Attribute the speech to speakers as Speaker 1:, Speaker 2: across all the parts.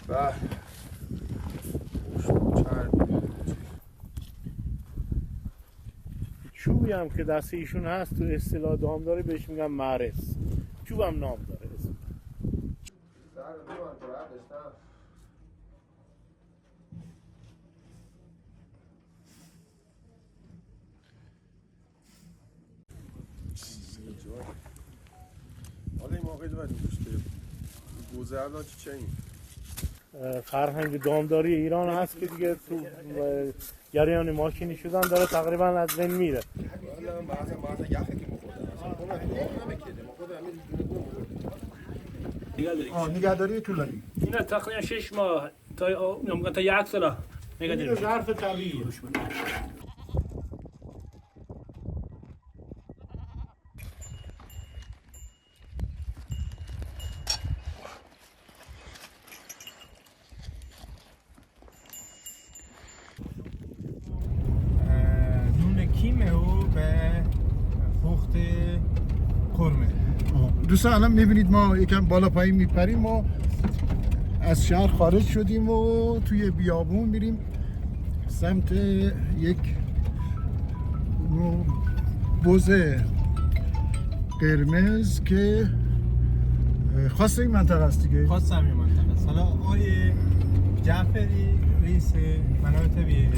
Speaker 1: و
Speaker 2: چوبی هم که دست ایشون هست تو اصطلاح دامداری بهش میگن معرس. چوب هم نام داره اسم.
Speaker 1: حالا این موقعی دو داشته گوزه الان چی این؟
Speaker 2: فرهنگ دامداری ایران هست که دیگه تو جریان ماشینی شدن داره تقریبا از بین میره.
Speaker 3: نگهداری طولانی
Speaker 4: اینا تقریبا 6 ماه تا 1 سال نگهداری.
Speaker 3: ظرف طبیعیه. نون کیمه و به پخت قرمه. دوستان الان میبینید ما یکم بالا پایین میپریم. ما از شهر خارج شدیم و توی بیابون میریم سمت یک بز قرمز که خاص این منطقه است دیگه.
Speaker 5: خاص همین منطقه است. حالا آقای جعفری رئیس منابع طبیعی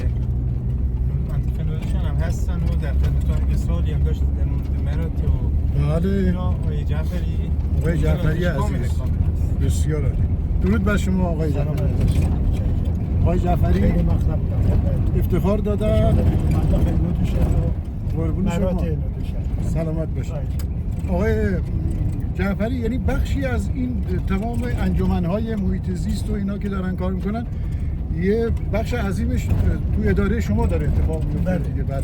Speaker 5: منطقه نوردشان هم هستن و در خدمت سوالی هم داشت در مورد مراتع و
Speaker 3: بله
Speaker 5: اینا. آقای جعفری
Speaker 3: عزیز بسیار عالی. درود بر شما آقای جعفری. آقای جعفری افتخار دادن قربون شما. سلامت باشید. آقای جعفری یعنی بخشی از این تمام انجمن‌های محیط زیست و اینا که دارن کار میکنن یه بخش عظیمش توی اداره شما داره اتفاق میفته دیگه. بله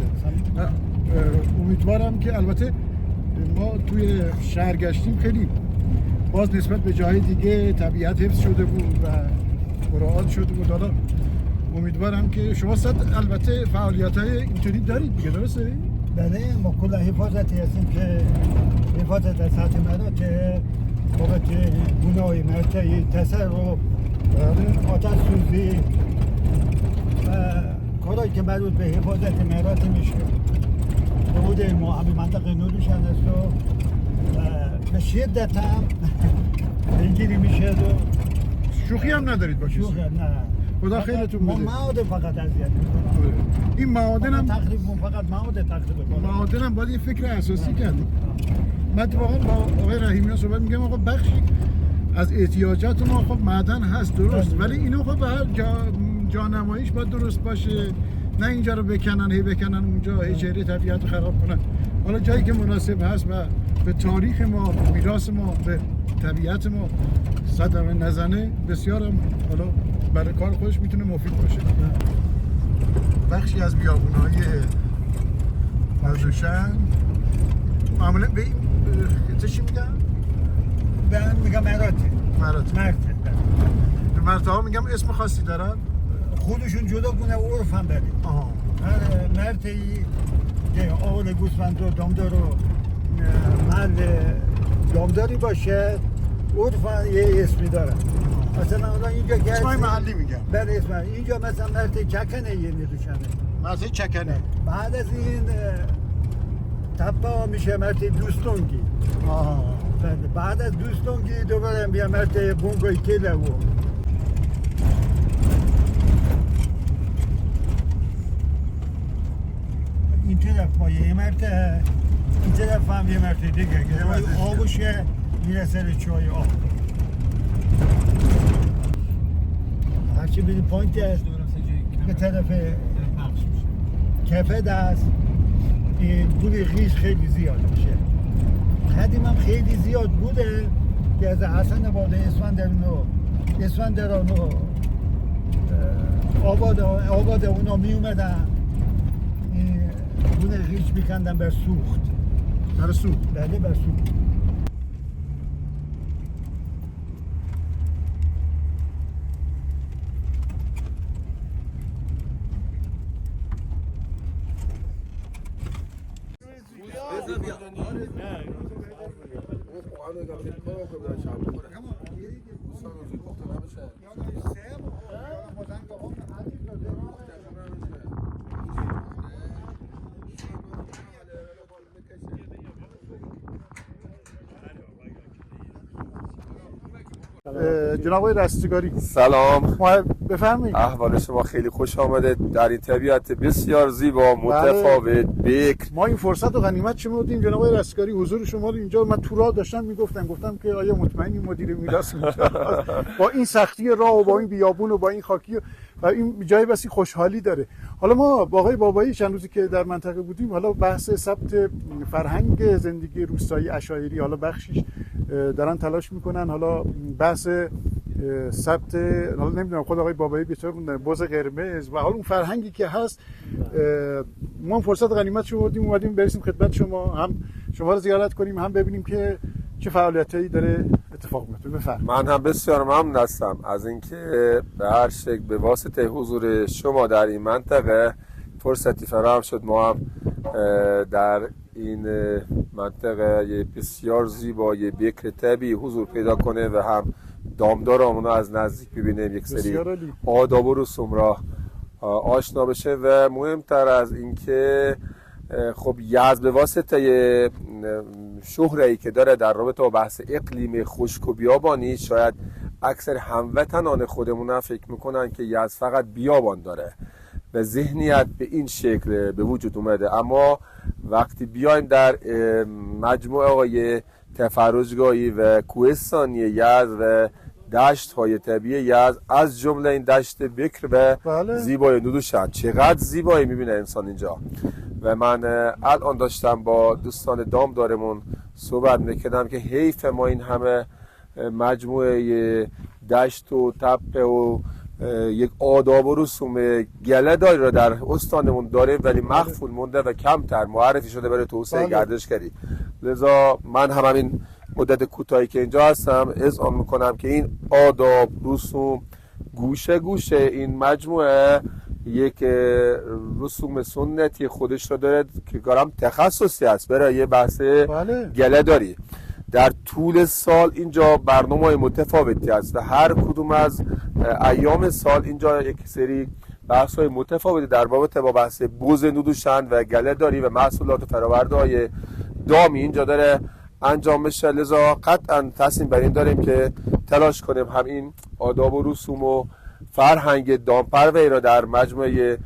Speaker 3: امیدوارم که البته ما توی شهر گشتیم خیلی باز نسبت به جای دیگه طبیعت حفظ شده بود و مراعات شده بود. حالا امیدوارم که شما البته فعالیت‌های اینطوری دارید دیگه، درسته؟
Speaker 6: بله ما کل حفاظتی هستیم که حفاظت از سطح مراتع بابت گناه مرتعی تصرف آتش سوزی و کارهایی که مربوط به حفاظت مراتع میشه حدود ما همین منطقه نوروشن است و به شدت هم پیگیری میشه و
Speaker 3: شوخی هم ندارید با کسی؟
Speaker 6: شوخی نه.
Speaker 3: خدا خیرتون بده.
Speaker 6: معادن فقط اذیت میکنن.
Speaker 3: این معادن هم
Speaker 6: فقط معادن تقریبا
Speaker 3: معادن هم باید یه فکر اساسی کردیم. من واقعا با آقای رحیمیان صحبت میگم آقا بخشی از احتیاجات ما خب معدن هست درست، ولی اینو خب به هر جانماییش باید درست باشه، نه اینجا رو بکنن اونجا اجاره طبیعت رو خراب کنن. حالا جایی که مناسب هست و به تاریخ ما، به میراث ما، به طبیعت ما صدمه نزنه بسیار هم حالا برای کار خودش میتونه مفید باشه. بخشی از بیابون‌های نوروشن معمولا به این چی میگن؟
Speaker 6: میگم مراتع.
Speaker 3: مراتع ها میگم اسم خاصی دارن؟
Speaker 6: خودشون جدا کنه عرف هم داره. هر مرتعی که آول گوسفند و دامدار و محل دامداری باشه عرف یه اسمی داره. مثلا اونا اینجا که
Speaker 3: اسمای محلی میگم.
Speaker 6: بله اسم اینجا مثلا مرتع چکنه یه ندوشنه.
Speaker 3: مرتع چکنه.
Speaker 6: بعد از این تپه ها میشه مرتع دوستونگی. بعد از دوستونگی دوباره میشه مرتع بونگوی کله و این طرف ما یه مرتع، این طرف هم یه مرتع دیگه که آبوشه میرسه به چای آب. هرچی بریم پایین هست به طرف کفه دست این گولی خیش خیلی زیاد میشه. قدیم هم خیلی زیاد بوده که از حسن آباد اسفندران و آباد اونا می اومدن گولی خیش میکندن بر سوخت.
Speaker 3: برای سوخت؟
Speaker 6: بله بر سوخت.
Speaker 1: Come on.
Speaker 3: جناب آقای رستگاری
Speaker 1: سلام،
Speaker 3: بفرمایید.
Speaker 1: احوال شما خیلی خوش آمده در این طبیعت بسیار زیبا متفاوت بکر.
Speaker 3: ما این فرصت و غنیمت شمردیم جناب آقای رستگاری حضور شما رو اینجا. من تو راه داشتم گفتم که آیا مطمئنی مدیر میراث اینجا با این سختی راه و با این بیابون و با این خاکی و این جای بسی خوشحالی داره. حالا ما با آقای بابایی چند روزی که در منطقه بودیم، حالا بحث ثبت فرهنگ زندگی روستایی عشایری حالا بخشیش دارن تلاش میکنن، حالا بحث ثبت، حالا نمیدونم خود آقای بابایی به طور بز قرمز و حالا اون فرهنگی که هست. ما فرصت غنیمت شو بردیم اومدیم برسیم خدمت شما، هم شما رو زیارت کنیم، هم ببینیم که چه فعالیتایی داره اتفاق میفته. بفرمایید.
Speaker 1: من هم بسیار ممنون هستم از اینکه به هر شکل به واسطه حضور شما در این منطقه فرصتی فراهم شد ما هم در این منطقه بسیار زیبا بکر طبیعی حضور پیدا کنه و هم دامدارامونو از نزدیک ببینیم، یک سری آداب و رسوم را آشنا بشه و مهمتر از اینکه خب یزد به واسطه شهره‌ای که داره در رابطه با بحث اقلیم خشک و بیابانی، شاید اکثر هموطنان خودمون هم فکر میکنن که یزد فقط بیابان داره و ذهنیت به این شکل به وجود اومده. اما وقتی بیایم در مجموعه آقای تفرجگاهی و کوهستانی یزد و دشت های طبیعی یزد، از جمله این دشت بکر و زیبای نودوشن، چقدر زیبایی میبینه انسان اینجا. و من الان داشتم با دوستان دامدارمون صحبت میکردم که حیف ما این همه مجموعه دشت و تپه و یک آداب و رسوم گله‌داری را در استانمون داریم ولی مخفول مونده و کمتر معرفی شده برای توسعه گردشگری. لذا من هم همین مدت کوتاهی که اینجا هستم اذعان میکنم که این آداب رسوم گوشه گوشه این مجموعه یک رسوم سنتی خودش رو داره که کارم تخصصی است برای یه بحث گله‌داری. در طول سال اینجا برنامه‌های متفاوتی است و هر کدوم از ایام سال اینجا یک سری بحث‌های متفاوتی در رابطه با بحث بز نودوشن و گله‌داری و محصولات و فرآورده‌های دامی اینجا داره انجام بشه. لذا قطعا تصمیم بر این داریم که تلاش کنیم هم این آداب و رسوم و فرهنگ دامپروری را در مجموعه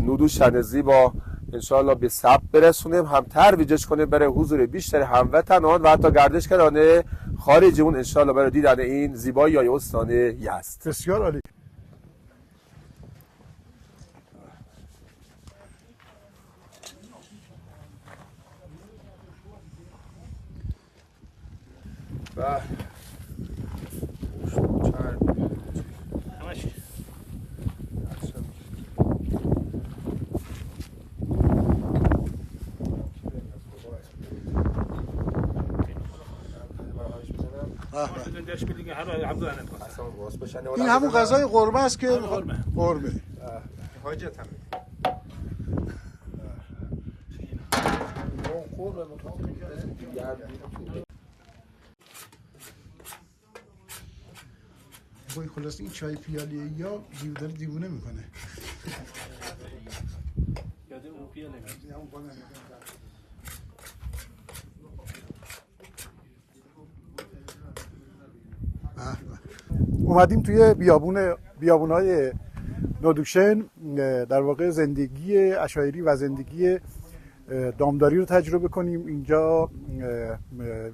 Speaker 1: نودوشن زیبا انشاءالله به ثبت برسونیم، هم ترویجش کنیم برای حضور بیشتر هموطنان و حتی گردشگران خارجیمون انشاءالله برای دیدن این زیبایی های استان یزد.
Speaker 3: بسیار عالی. این همون غذای قرمه است که قرمه
Speaker 5: حاجت هم
Speaker 3: باید خلاص این چای پیالیه یا داره دیوونه میکنه. اومدیم توی بیابونای نودوشن، در واقع زندگی عشایری و زندگی دامداری رو تجربه کنیم. اینجا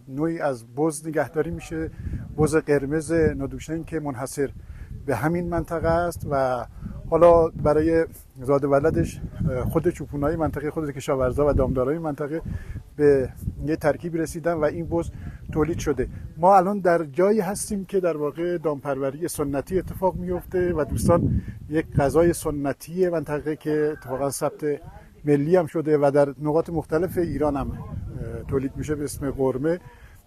Speaker 3: نوعی از بز نگهداری میشه، بز قرمز نودوشن که منحصر به همین منطقه است و حالا برای زاد ولدش خود چوپونای منطقه، خود کشاورزا و دامدارای منطقه به یه ترکیب رسیدن و این بز تولید شده. ما الان در جایی هستیم که در واقع دامپروری سنتی اتفاق میفته و دوستان یک غذای سنتی منطقه که اتفاقا ثبت ملی هم شده و در نقاط مختلف ایران هم تولید میشه به اسم قرمه،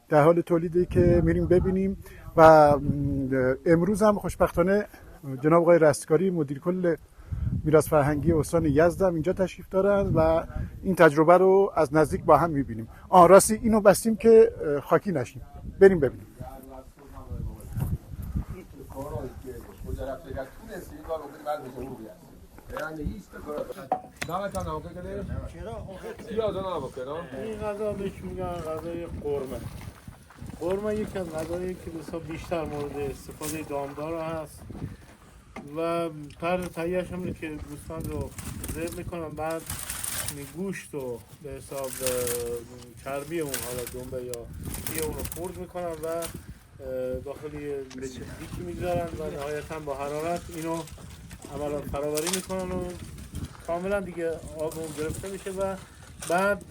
Speaker 3: در حال تولیدی که میریم ببینیم. و امروز هم خوشبختانه جناب آقای رستگاری مدیر کل میراث فرهنگی استان یزد هم اینجا تشریف دارن و این تجربه رو از نزدیک با هم میبینیم. راستی اینو بستیم که خاکی نشیم. بریم ببینیم.
Speaker 2: این غذا بهش میگن غذای قرمه. قرمه یکی از غذایی که بسیار بیشتر مورد استفاده دامدار هست و طرز تهیه‌اش هم که دوستان رو ذبح میکنن، بعد گوشت و به حساب چربی اون، حالا دنبه یا دیگه اون رو خرد میکنن و داخل دیکی میگذارن و نهایتا با حرارت اینو عملا فرآوری میکنن و کاملا دیگه آب اون گرفته میشه و بعد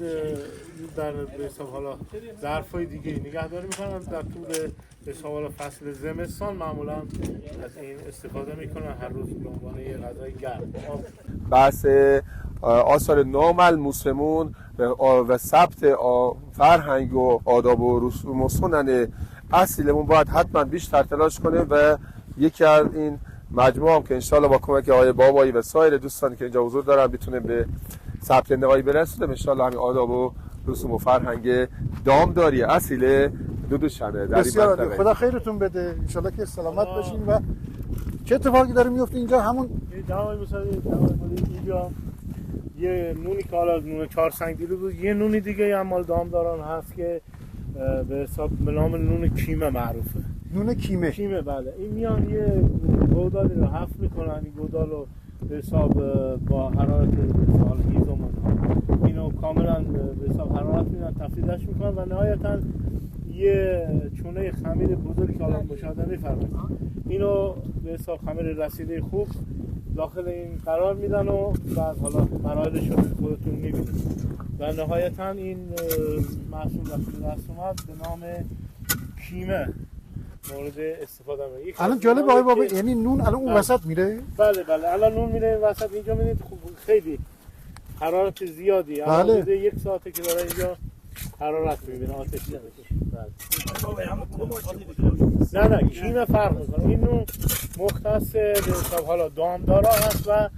Speaker 2: در به حساب حالا ظرفای دیگه نگهداری میکنن. در طول به حساب حالا فصل زمستان معمولا از این استفاده میکنن هر روز به عنوان یه غذای گرم.
Speaker 1: بحث آثار نام المسلمون و ثبت فرهنگ و آداب و رسوم و سنن اصیلمون باید حتما بیشتر تلاش کنه و یکی از این مجموعه هم که انشالله با کمک آقای بابایی و سایر دوستانی که اینجا حضور دارن بتونه به ثبت نهایی برسونه، انشالله همین آداب و رسوم و فرهنگ دامداری اصیل دودوشمه در این منطقه.
Speaker 3: خدا خیرتون بده، انشالله که سلامت باشین. و چه اتفاقی داره میفته اینجا؟ همون
Speaker 2: اینجا یه نونی که حالا نون 4 سنگیری بود، یه نونی دیگه هم مال دامداران هست که به حساب به نام نون کیمه معروفه.
Speaker 3: نون کیمه؟
Speaker 2: کیمه بله. این میان یه گودالی رو حفر میکنن، این گودال رو به حساب با حرارت سال هیزم اینو کاملا به حساب حرارت میدن، تفریدش میکنن و نهایتا یه چونه خمیر بزرگی که حالا مشاهده میفرمایید اینو به حساب خمیر رسیده خوب داخل این قرار میدن و بعد حالا مراحلش رو خودتون میبینید و نهایتا این محصول وقتی دست اومد به نام کیمه مورد استفاده میشه.
Speaker 3: الان جالب آقای بابا، یعنی نون الان اون وسط میره؟
Speaker 2: بله الان نون میره وسط. اینجا میبینید خیلی حرارت زیادی، الان بوده 1 ساعته که داره اینجا حرارت میبینه، آتش نه کیمه فرق میکنه. این نون مختص به حساب حالا دامدارا هست و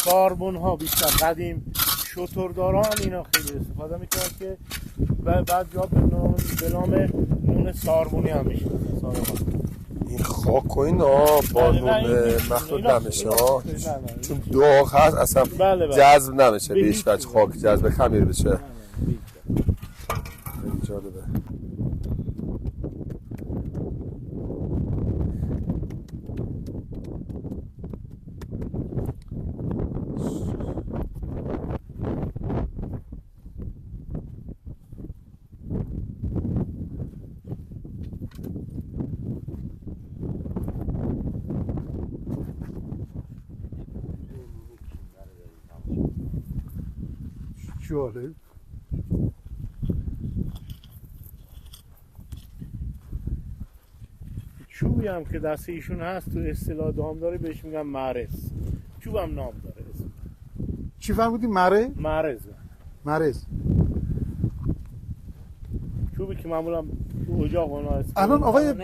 Speaker 2: کاربون ها بیشتر. قدیم شتردارا هم اینا خیلی استفاده میکنن که بعد جا به نام نون ساربونی هم میشه.
Speaker 1: این خاک و اینا با نون مخلوط نمیشه چون داغ هست اصلا جذب نمیشه به هیچ وجه، خاک جذب خمیر بشه. خیلی جالبه.
Speaker 3: جالب.
Speaker 2: چوبی هم که دست ایشون هست تو اصطلاح دامداری بهش میگن معرض. چوب هم نام داره.
Speaker 3: چی فرمودی؟ معرض.
Speaker 2: چوبی که معمولا تو اجاق اونا است.
Speaker 3: الان آقای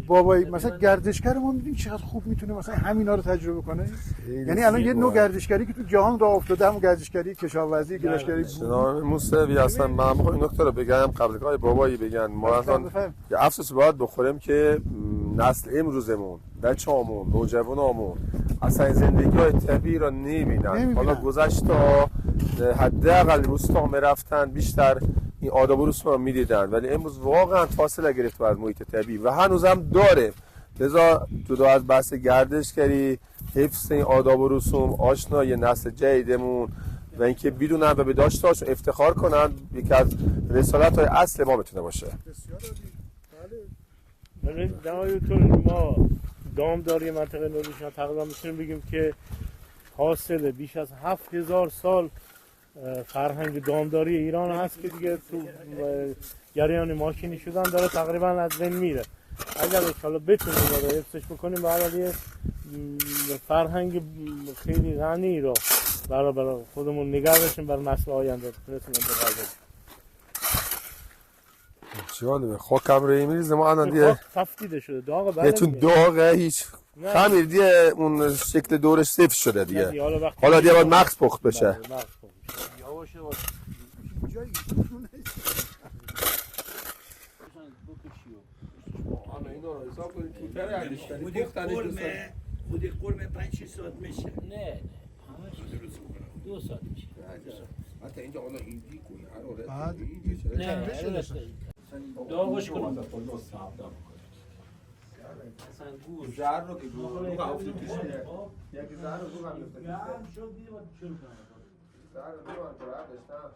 Speaker 3: بابایی مثلا گردشگر ما میدونی چقدر خوب میتونه مثلا همینا رو تجربه کنه؟ یعنی الان یه نوع گردشگری که تو جهان راه افتاده، همون گردشگری کشاورزی، گردشگری
Speaker 1: جناب موسوی هستن. من میخوام این نکته رو بگم قبل که بابایی بگن. ما اصلا یه افسوس باید بخوریم که نسل امروزمون، بچه‌هامون، نوجوانامون اصلا زندگی‌های طبیعی رو نمیبینن. حالا گذشته حداقل روستا میرفتن بیشتر این آداب و رسوم رو میدیدن، ولی امروز واقعا فاصله گرفت از محیط طبیعی و هنوزم داره. لذا جدا از بحث گردشگری، حفظ این آداب و رسوم، آشنای نسل جدیدمون و اینکه بدونن و به داشته‌هاشون افتخار کنن یکی از رسالت‌های اصل ما میتونه باشه.
Speaker 2: ما دامداری منطقه نوروشان تقریبا میتونیم بگیم که حاصل بیش از 7000 سال فرهنگ دامداری ایران هست که دیگه تو جریان ماشینی شدن داره تقریبا از بین میره. اگر انشاءالله بتونیم رو حفظش بکنیم برای فرهنگ خیلی غنی رو برای خودمون نگه داشتیم برای نسل آینده بتونیم انتقال بدیم.
Speaker 1: جالبه. خاکم روی میریزه ما الان دیگه
Speaker 2: تفتیده شده داغ
Speaker 1: چون داغه هیچ خمیر دیگه اون شکل دورش صفر شده دیگه. حالا دیگه باید مغز پخت بشه.
Speaker 2: یواش
Speaker 7: خودی قرمه 5-6 ساعت میشه. نه 2 ساعت میشه.
Speaker 1: حتی اینجا حالا این دیگه
Speaker 3: بعد
Speaker 7: نه
Speaker 4: داغش کنم.
Speaker 1: اصلا گوش زر رو که رو افتاد توش یکی زر رو رو هم افتاد
Speaker 4: گرم شد دیگه باید شروع کنم.
Speaker 1: زر رو رو هم جرب داشتم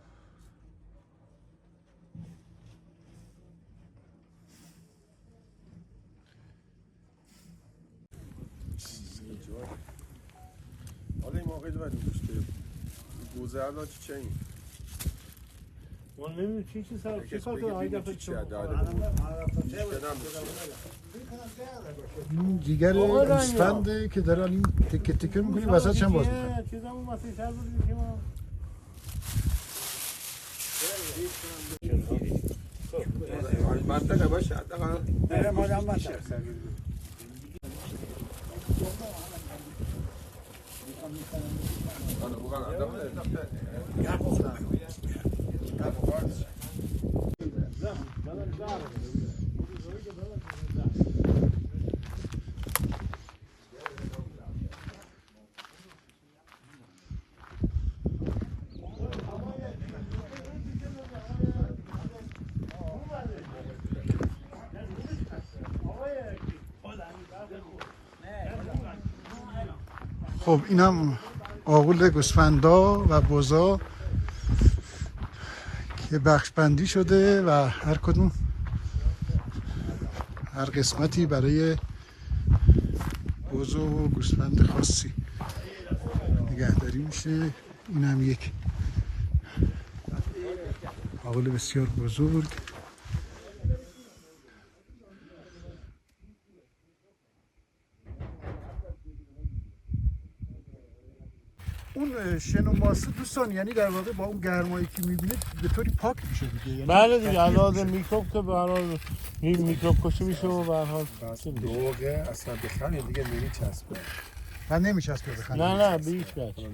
Speaker 1: حالا این موقعی باید میگوشته گوزه الان چی این؟
Speaker 2: ما نمیدونم چی سر چی کار کنم آیده فکر
Speaker 1: چی داده
Speaker 3: این جیگر گوسفنده که دارن این تکه تکه میکنی وسط چند باز میکنی
Speaker 2: چیزامون واسه سر بودیم که ما
Speaker 1: منطقه باشه حداقل
Speaker 3: خب اینم آغول گوسفندا و بزا که بخش بندی شده و هر کدوم هر قسمتی برای بز و گوسفند خاصی نگهداری میشه. اینم یک آغول بسیار بزرگ اون شن و ماسه دوستان یعنی در واقع با اون گرمایی که میبینید به طوری پاک میشه دیگه یعنی
Speaker 2: بله دیگه علاوه میکروب که به هر حال میکروب کشی میشه و به هر حال
Speaker 1: دوغه اصلا بخنی دیگه نمیچسبه
Speaker 3: و نمیچسبه بخنده.
Speaker 2: نه به هیچ وجه.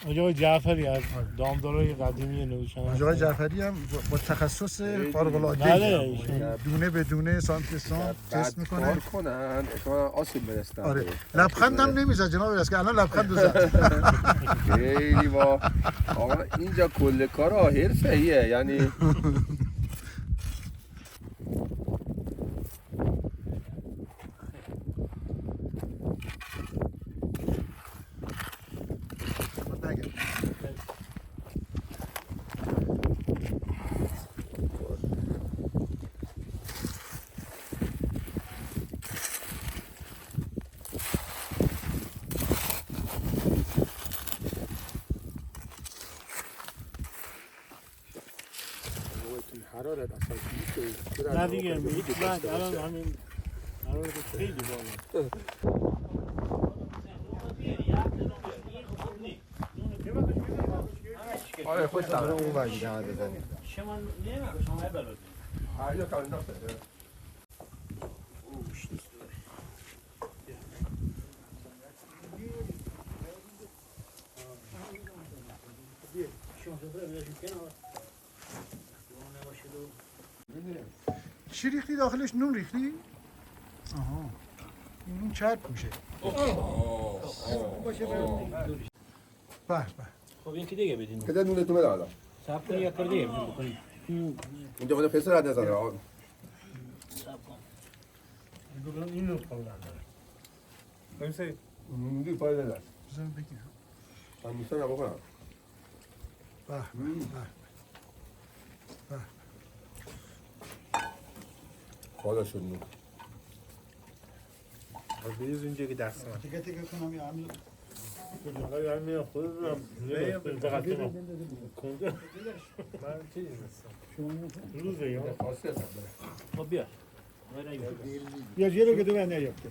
Speaker 2: آقای جعفری از دامدارای قدیمی نوشتن.
Speaker 3: آقای جعفری هم با تخصص خارق العاده دونه به دونه سانت سانت تست میکنه.
Speaker 1: کار کنن آسیب برستن.
Speaker 3: آره لبخندم نمیزد جناب رئیس که الان لبخند زد.
Speaker 1: خیلی با آقا اینجا کل کارا حرفه‌ایه یعنی حرارت اصلا
Speaker 2: نه دیگه هیچ بعد الان همین حرارت خیلی بالا.
Speaker 1: آره خوش داره
Speaker 3: اون وجه ها بزنید.
Speaker 4: شما نمی‌دونم شما بلد.
Speaker 1: آیا کار نکنه.
Speaker 3: چی ریختی داخلش؟ نون ریختی؟ آها این نون چرب میشه. به به
Speaker 4: خب یکی دیگه بدین.
Speaker 1: کده نون تو بده حالا.
Speaker 4: صاحب کنی یک دیگه بکنید.
Speaker 1: اینجا خود پسر رد نزنه آقا.
Speaker 2: اینو خوردن داره.
Speaker 1: نمیشه نون فایده نداره.
Speaker 3: بذار بگیرم.
Speaker 1: من می‌سازم بکنم.
Speaker 3: به به
Speaker 1: خدا شد نون.
Speaker 2: بیز اینجا که دست من.
Speaker 3: دیگه دیگه کنم یا همین
Speaker 2: آقای همین خودم فقط کنده. من چیزی نیستم. روزه یا
Speaker 4: خب بیا.
Speaker 3: یا جلو که دوباره نیافته.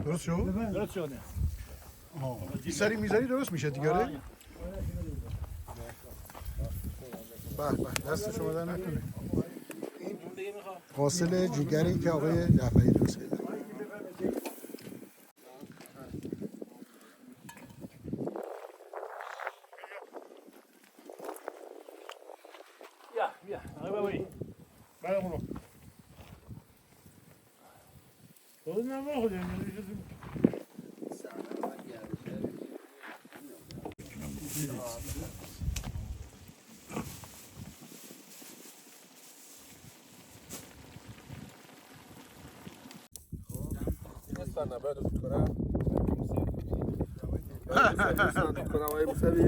Speaker 3: درست شد؟
Speaker 4: درست شده.
Speaker 3: این سری میذاری درست میشه دیگه آره؟ به به دست شما در نکنه. حاصل جیگری که آقای جعفری درست کرده.
Speaker 4: بیا
Speaker 2: خود نمیخوریم.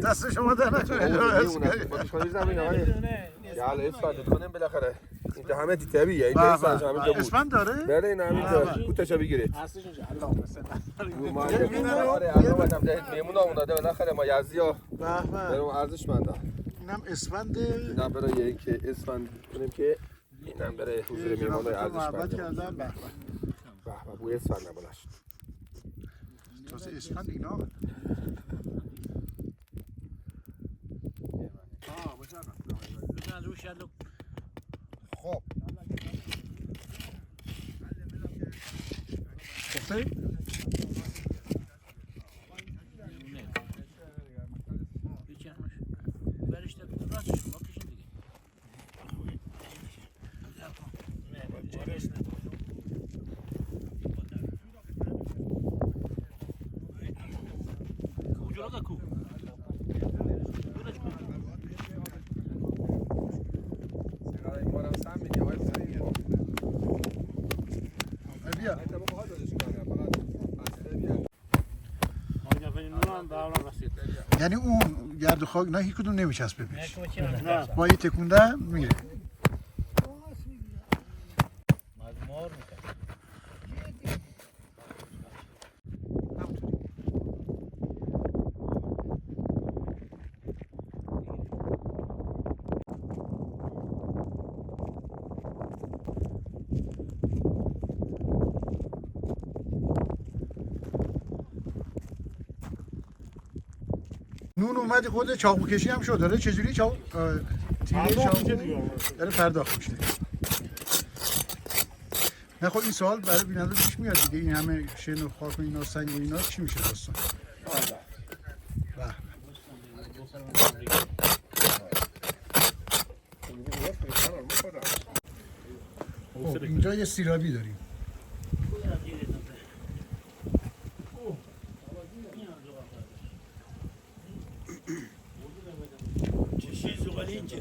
Speaker 3: دست شما در نکنه.
Speaker 1: کنیم بالاخره اینجا همه طبیعیه اینجا اسفند همه جا بود
Speaker 3: اسفند داره؟
Speaker 1: بله این همینجا کوتاشو بگیرید
Speaker 4: هستش اونجا الله مثلا
Speaker 1: آره الان میمون اومده بالاخره ما یزدیا
Speaker 3: به به
Speaker 1: برام ارزشمنده
Speaker 3: اینم اسفند
Speaker 1: اینا برای اینکه اسفند کنیم که اینم برای حضور میهمانای
Speaker 3: محبت
Speaker 1: ارزشمند
Speaker 3: کردن. به
Speaker 1: به بوی اسفند نبالاش
Speaker 3: به تازه اسفند اینا خب گفته؟ بیا یعنی اون گرد و خاک نه هیچ کدوم نمیچسبه بهش با این تکونده میره نون اومدی خود چاقو کشی هم شد داره چجوری چاقو تیره چاقو داره پرداخت میشه نه خب این سوال برای بیننده پیش میاد دیگه این همه شن و خاک و اینا سنگ و اینا چی میشه داستان خب اینجا یه سیرابی داریم
Speaker 7: چه زغالی اینجا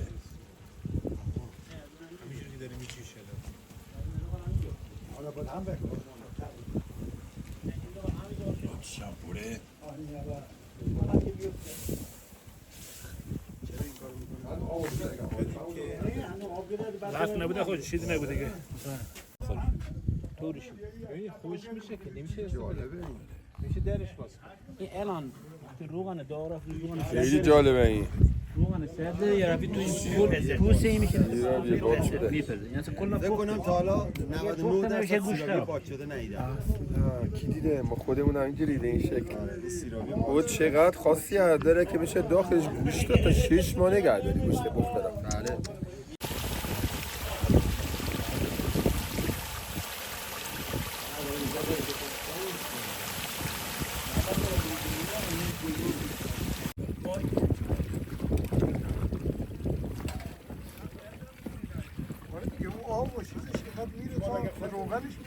Speaker 3: همینجوری داره میچیشه حالا باید هم بکن
Speaker 7: شامپوره
Speaker 4: رفت نبوده خود چیزی نبوده که
Speaker 5: طورش خوش میشه که نمیشه میشه درش باز این الان وقتی روغن داره روغن
Speaker 1: خیلی جالبه این
Speaker 5: روغن سرده یا رفتی توی پوسه این میشه میپرده یعنی کلا
Speaker 8: فکر کنم تا حالا 99% سیرابی پاک شده ندیدم
Speaker 1: کی دیده ما خودمون اینجوری به این شکل بود چقدر خاصیت داره که میشه داخلش گوشت تا 6 ماه نگه داری گوشت پخته رو بله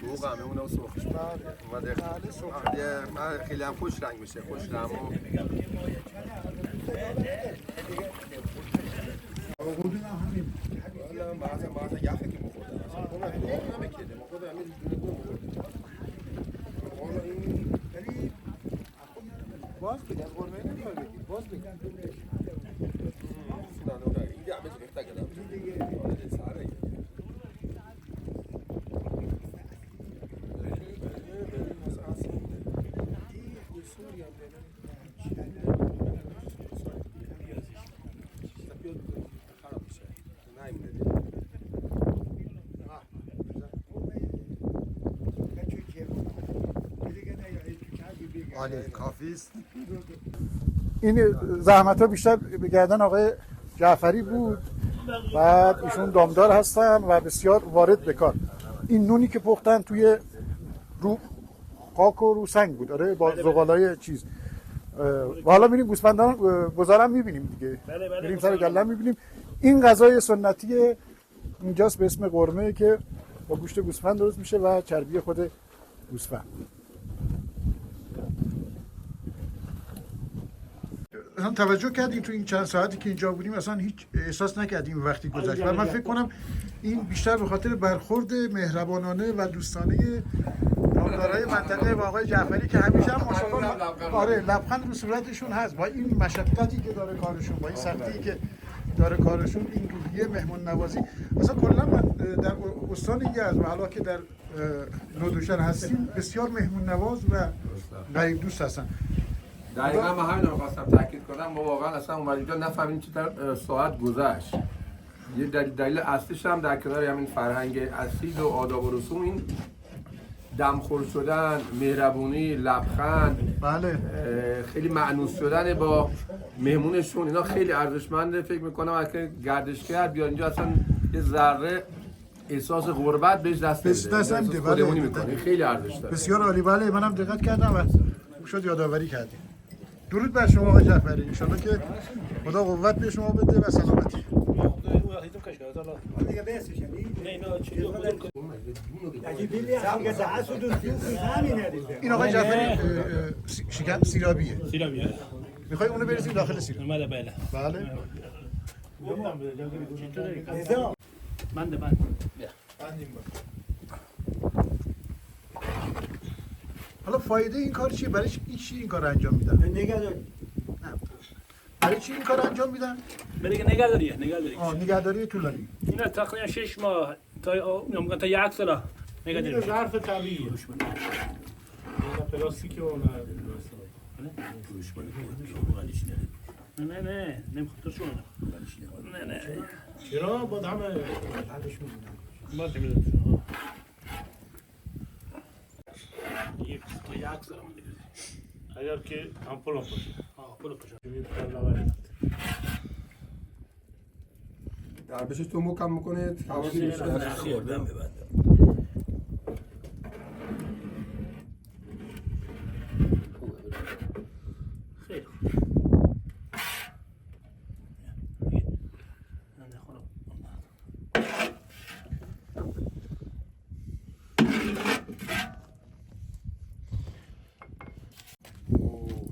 Speaker 1: روغن اون سرخش اومده خیلی هم خوش رنگ میشه خوش رنگ بعضا یخه که میخوردن اصلا اون رو نمیکنه ما خود همین
Speaker 3: باز بگم قرمه نمیخوای بگی باز بگم
Speaker 1: این همه چی بهتر کردم ساره
Speaker 8: عالی کافیست
Speaker 3: این زحمت ها بیشتر به گردن آقای جعفری بود بعد ایشون دامدار هستن و بسیار وارد به کار این نونی که پختن توی رو خاک و رو سنگ بود آره با زغالای چیز و حالا میریم گوسفندان گذارم میبینیم دیگه میریم سر گلم میبینیم این غذای سنتی اینجاست به اسم قرمه که با گوشت گوسفند درست میشه و چربی خود گوسفند. مثلا توجه کردیم تو این چند ساعتی که اینجا بودیم اصلا هیچ احساس نکردیم وقتی گذشت و من فکر کنم این بیشتر به خاطر برخورد مهربانانه و دوستانه نامدارای منطقه و آقای جعفری که همیشه هم ماشاءالله لبخند رو صورتشون هست با این مشقتی که داره کارشون، با این سختی که داره کارشون، این روحیه مهمان نوازی. اصلا کلا من در استان یزد و حالا که در نودوشهر هستیم بسیار مهمون نواز و غریب دوست هستن.
Speaker 1: دقیقا من همین رو خواستم تاکید کنم. ما واقعا اصلا اومد اینجا نفهمیدیم چه ساعت گذشت. یه دلیل اصلیش هم در کنار همین فرهنگ اصیل و آداب و رسوم، این دمخور شدن، مهربونی، لبخند،
Speaker 3: بله،
Speaker 1: خیلی مأنوس شدن با مهمونشون، اینا خیلی ارزشمنده. فکر میکنم اگه گردشگر بیاد اینجا اصلا یه ذره احساس غربت بهش دست نمیده. خودمونی میکنه، خیلی ارزش داره.
Speaker 3: بسیار عالی. بله منم دقت کردم و خوب شد یادآوری کردیم. درود بر شما آقای جعفری، ان شاءالله که خدا قوت به شما بده و سلامتی. این آقای جعفری شکم سیرابیه. میخوای اونو بریزیم داخل سیراب؟
Speaker 4: بله بله.
Speaker 3: بله.
Speaker 4: بنده
Speaker 3: حالا فایده این کار چیه؟ برای چی این کار انجام میدن؟
Speaker 6: نگهداری.
Speaker 3: برای چی این کار انجام میدن؟
Speaker 4: برای نگهداری.
Speaker 3: نگهداری طولانی.
Speaker 4: اینا تقریبا 6 ماه تا یک سال
Speaker 2: این ظرف طبیعیه. پلاستیک اون
Speaker 4: نه نمیخواد تو شو نه
Speaker 2: چرا با همه
Speaker 4: باید میدونم یک سال
Speaker 2: اگر که امپول باشه
Speaker 4: پول باشه
Speaker 1: دربشش تو مکم میکنه حواسی بیشتر
Speaker 7: خوردم ببندم.
Speaker 4: خیلی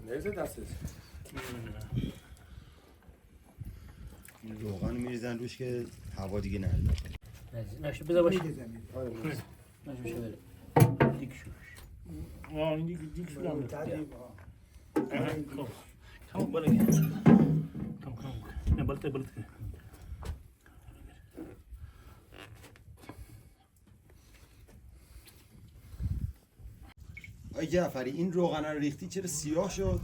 Speaker 1: نریزه دستت.
Speaker 8: روغن میریزن روش که هوا دیگه نره.
Speaker 4: نشه بذار باشه. نشه بشه بره. دیگه شوش.
Speaker 2: این دیگه شو
Speaker 4: کم بالا کم نه بالت
Speaker 8: آقای جعفری این روغن رو ریختی چرا سیاه شد؟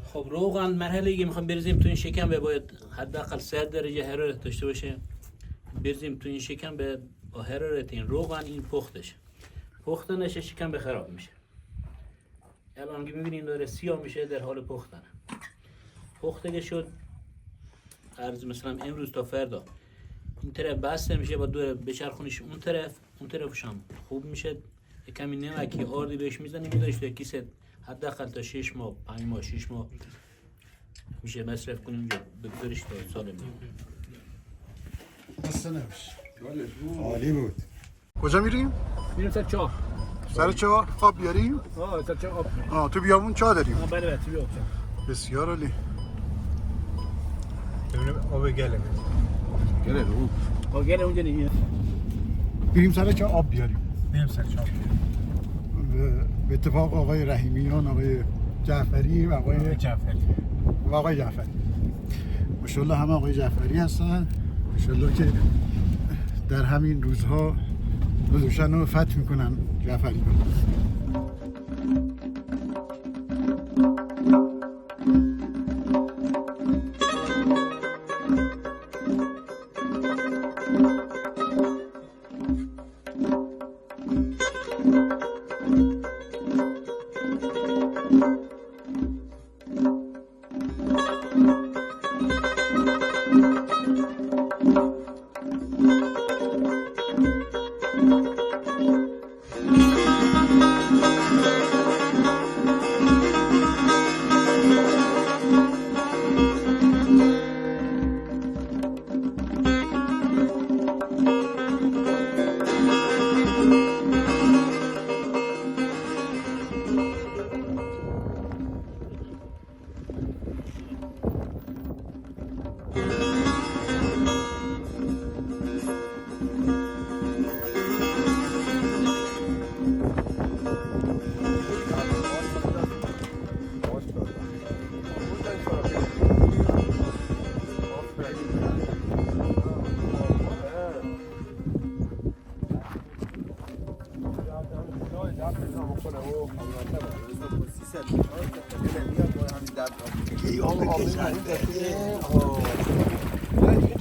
Speaker 4: خب روغن مرحله که میخوام بریزیم تو این شکم باید حداقل 3 درجه حرارت داشته باشه. بریزیم تو این شکم با حرارت این روغن این پخته نشه شکم به خراب میشه. الان که میبینین داره سیاه میشه در حال پختن. پخته شد عرض مثلا امروز تا فردا این طرف بسته میشه با دور بچرخونیش اون طرفش هم خوب میشه. کمی نمکی آردی بهش میزنی میذاریش توی کیسه حداقل تا 6 ماه 5 ماه 6 ماه میشه مصرف کنیم ببریش تا سال دیگه.
Speaker 3: خسته نباش.
Speaker 8: عالی بود.
Speaker 3: کجا میریم؟
Speaker 4: میریم سر چاه.
Speaker 3: سر چاه آب بیاریم؟
Speaker 4: سر چاه آب.
Speaker 3: تو بیامون چاه داریم.
Speaker 4: بله تو بیام.
Speaker 3: بسیار عالی.
Speaker 5: ببینیم آب گله.
Speaker 4: گله اونجا نیست.
Speaker 3: بریم سر چاه آب بیاریم.
Speaker 5: بریم سر چاه.
Speaker 3: به اتفاق آقای رحیمیان، آقای جعفری و آقای جعفری. ماشاءالله همه آقای جعفری هستن. ماشاءالله که در همین روزها نودوشهر رو فتح میکنن جعفری.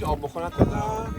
Speaker 1: آب بخورد بدم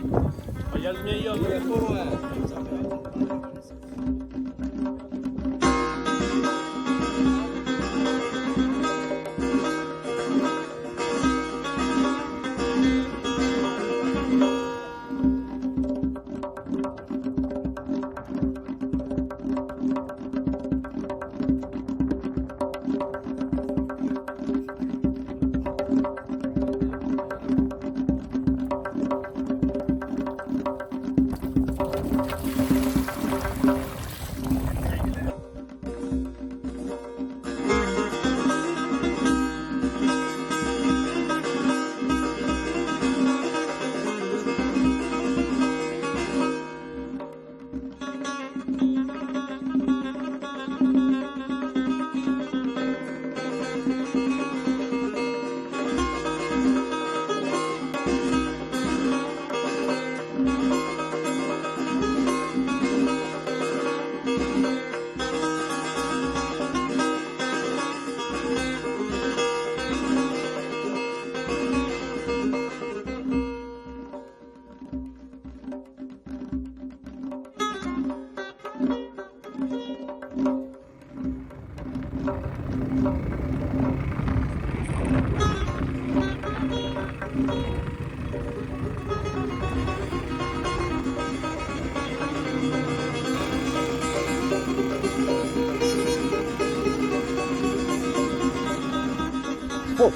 Speaker 3: خب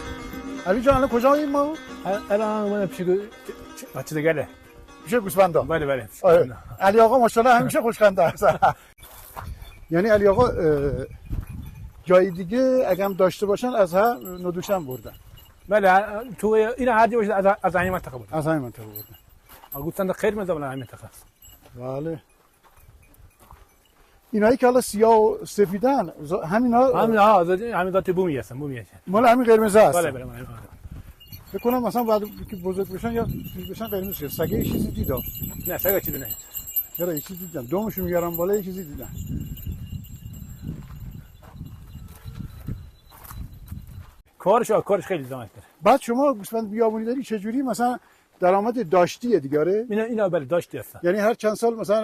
Speaker 3: علی جان الان کجاییم ما؟
Speaker 9: الان من پیش بچه دیگره
Speaker 3: میشه گوسفندا.
Speaker 9: بله بله.
Speaker 3: علی آقا ماشاءالله همیشه خوشخنده است. یعنی علی آقا جای دیگه اگه هم داشته باشن از ها ندوشم بردن.
Speaker 9: بله تو این هر جا باشه از همین منطقه بود.
Speaker 3: از همین منطقه بردن.
Speaker 9: گفتن خیر مزه ولی همین منطقه است.
Speaker 3: بله. اینایی که حالا سیاه و سفیدن
Speaker 9: همین ذات بومی هستن بومی هستن.
Speaker 3: مال همین قرمز هست.
Speaker 9: بله بله.
Speaker 3: فکر کنم مثلا بعد که بزرگ بشن یا بشن قرمز شه. سگه چیزی دیدم.
Speaker 9: نه سگه چیزی نه.
Speaker 3: چرا یه چیزی دیدم. دومشو میارم بالا یه چیزی دیدم.
Speaker 9: کارش خیلی زحمت داره.
Speaker 3: بعد شما گوسفند بیابونی داری چه جوری مثلا درآمد داشتیه دیگه؟
Speaker 9: اینا بله داشتی هستن.
Speaker 3: یعنی هر چند سال مثلا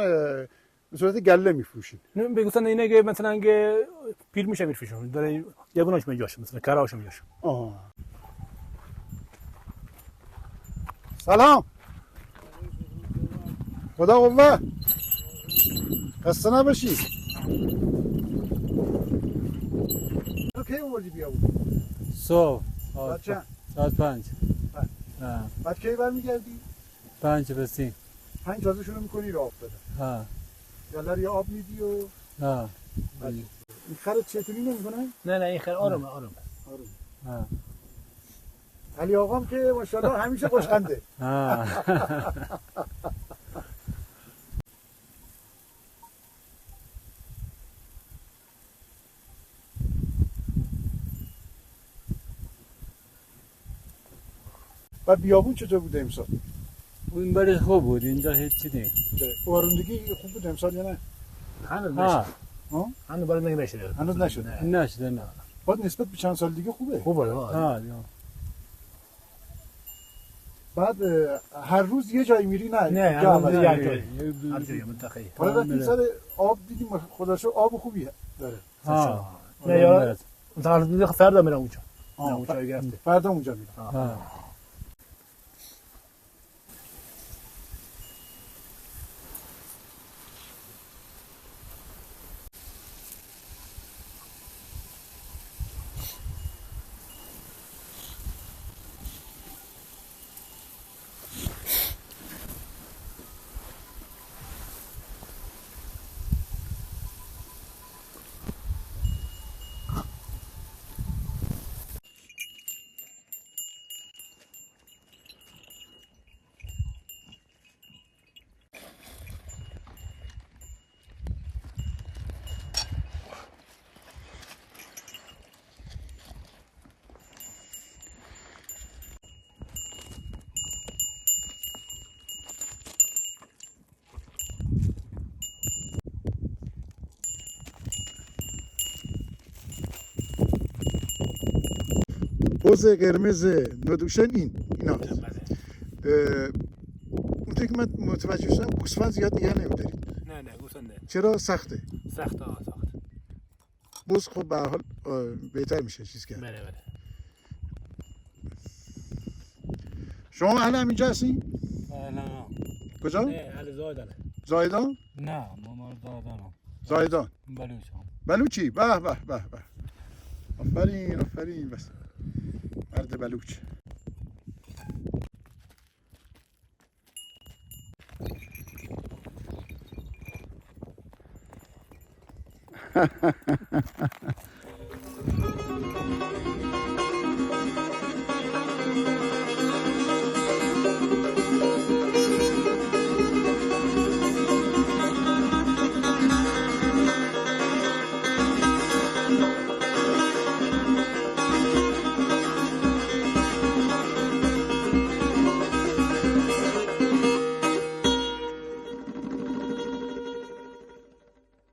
Speaker 3: به صورت گله میفروشین.
Speaker 9: نه بگوستن اینه که مثلا که پیر میشه میفروشن. داره یگوناش میجاش مثلا کراش میجاش.
Speaker 3: سلام. خدا قوه. خسته نباشی. تو کی اومدی بیابونی؟
Speaker 10: صبح ساعت 5.
Speaker 3: بعد کی برمیگردی؟
Speaker 10: 5 رسیم.
Speaker 3: 5 تازه شروع میکنی راه افتادن.
Speaker 10: ها.
Speaker 3: گلر یا آب میدی و
Speaker 10: ها.
Speaker 3: این خرت چطوری نمیکنه؟
Speaker 9: نه این خیر آرومه.
Speaker 10: ها.
Speaker 3: علی آقام که ماشاءالله همیشه خوشخنده.
Speaker 10: ها.
Speaker 3: و بیابون چطور بوده امسال؟
Speaker 10: اون برای خوب بود اینجا هیچی نیست.
Speaker 3: بارندگی خوب بود امسال یا نه؟
Speaker 9: هنوز نشده. هنوز بارندگی نشده.
Speaker 3: هنوز نشده.
Speaker 10: نشده نه.
Speaker 3: بعد نسبت به چند سال دیگه خوبه.
Speaker 9: خوبه.
Speaker 3: بعد هر روز یه جایی میری نه
Speaker 9: هر روز هر جایی منطقه.
Speaker 3: حالا این سال آب دیدیم خدا شو آب خوبی داره.
Speaker 9: نه یا مثلا فردا میرم اونجا. اونجا گرفته.
Speaker 3: فردا اونجا میرم. بز قرمز ندوشن اینا اونطوری که من متوجه شدم گوسفند زیاد نگه نمیدارید.
Speaker 9: نه گوسفند نه.
Speaker 3: چرا سخته؟
Speaker 9: سخت.
Speaker 3: بز خب به هر حال بهتر میشه چیز کرد.
Speaker 9: بله.
Speaker 3: شما اهل همینجا هستین؟
Speaker 10: نه
Speaker 3: کجا؟
Speaker 9: نه اهل زایدانه.
Speaker 3: زایدان؟
Speaker 10: نه ما مال زایدانم.
Speaker 3: زایدان.
Speaker 10: بلوچم.
Speaker 3: بلوچی؟ به. آفرین بس. مرد بلوچ.